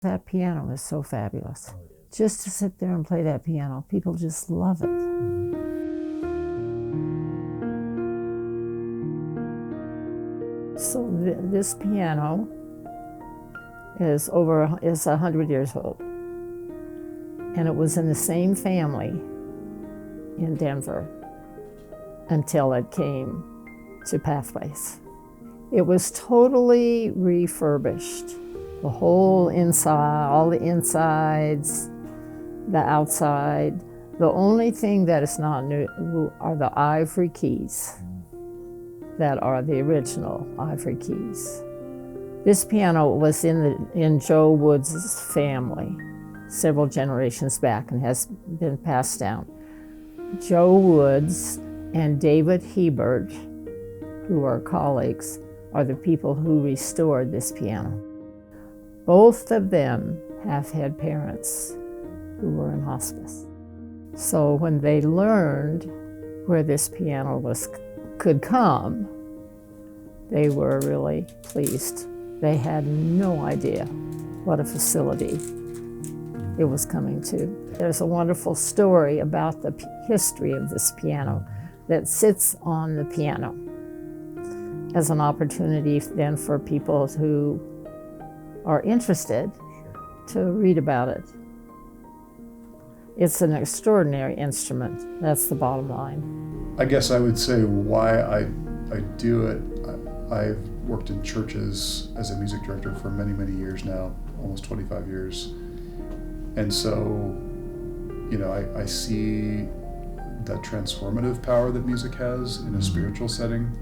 That piano is so fabulous. Just to sit there and play that piano, people just love it. So this piano is 100 years old. And it was in the same family in Denver until it came to Pathways. It was totally refurbished. The whole inside, all the insides, the outside. The only thing that is not new are the ivory keys that are the original ivory keys. This piano was in Joe Woods' family several generations back and has been passed down. Joe Woods and David Hebert, who are colleagues, are the people who restored this piano. Both of them have had parents who were in hospice. So when they learned where this piano could come, they were really pleased. They had no idea what a facility it was coming to. There's a wonderful story about the history of this piano that sits on the piano as an opportunity then for people who are interested to read about it. It's an extraordinary instrument. That's the bottom line. I guess I would say why I do it. I've worked in churches as a music director for many, many years now, almost 25 years. And so, I see that transformative power that music has in a spiritual setting.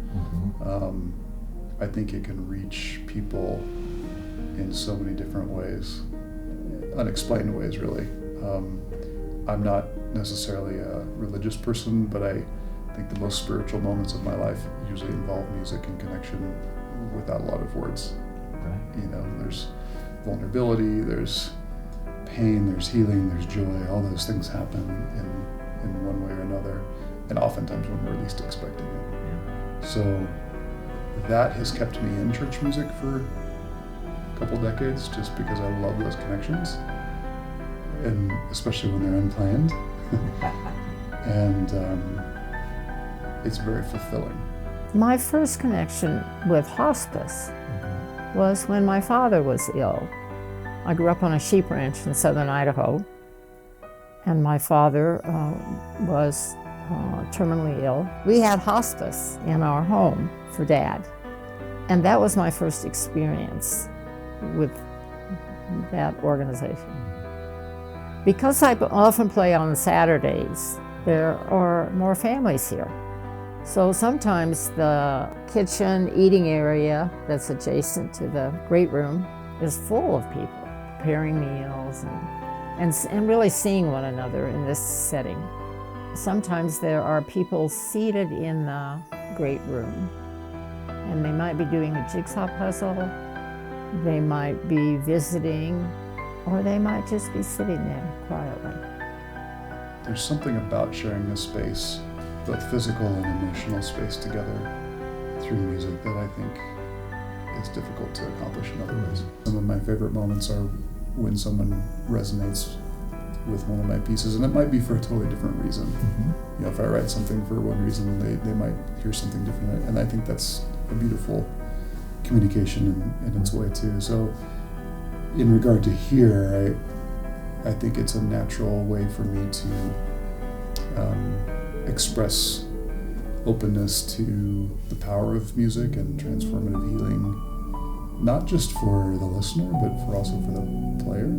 I think it can reach people in so many different ways, unexplained ways, really. I'm not necessarily a religious person, but I think the most spiritual moments of my life usually involve music and connection without a lot of words. Right. There's vulnerability, there's pain, there's healing, there's joy. All those things happen in one way or another, and oftentimes when we're least expecting it. Yeah. So that has kept me in church music for a couple decades, just because I love those connections, and especially when they're unplanned. And it's very fulfilling. My first connection with hospice was when my father was ill. I grew up on a sheep ranch in southern Idaho, and my father was terminally ill. We had hospice in our home for Dad, and that was my first experience with that organization. Because I often play on Saturdays, there are more families here. So sometimes the kitchen eating area that's adjacent to the great room is full of people preparing meals and really seeing one another in this setting. Sometimes there are people seated in the great room, and they might be doing a jigsaw puzzle, they might be visiting, or they might just be sitting there quietly. There's something about sharing this space, both physical and emotional space together through music, that I think is difficult to accomplish in other ways. Some of my favorite moments are when someone resonates with one of my pieces, and it might be for a totally different reason. If I write something for one reason, they might hear something different, and I think that's a beautiful communication in its way too. So in regard to here, I think it's a natural way for me to express openness to the power of music and transformative healing, not just for the listener, but also for the player.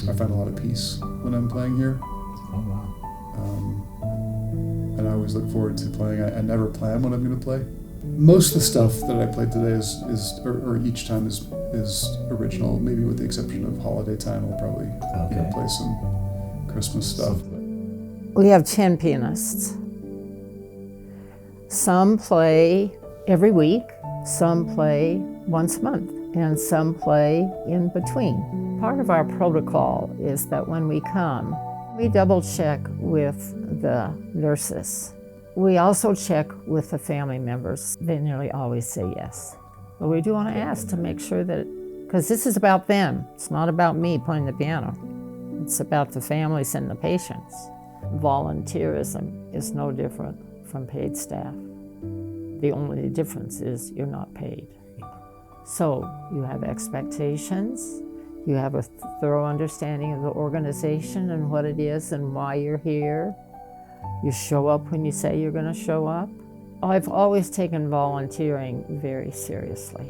I find a lot of peace when I'm playing here. Oh, wow. And I always look forward to playing. I never plan what I'm going to play. Most of the stuff that I played today or each time is original, maybe with the exception of holiday time. I'll probably play some Christmas stuff. We have 10 pianists. Some play every week, some play once a month, and some play in between. Part of our protocol is that when we come, we double check with the nurses. We also check with the family members. They nearly always say yes. But we do want to ask to make sure that Because this is about them. It's not about me playing the piano. It's about the families and the patients. Volunteerism is no different from paid staff. The only difference is you're not paid. So you have expectations, you have a thorough understanding of the organization and what it is and why you're here. You show up when you say you're going to show up. I've always taken volunteering very seriously.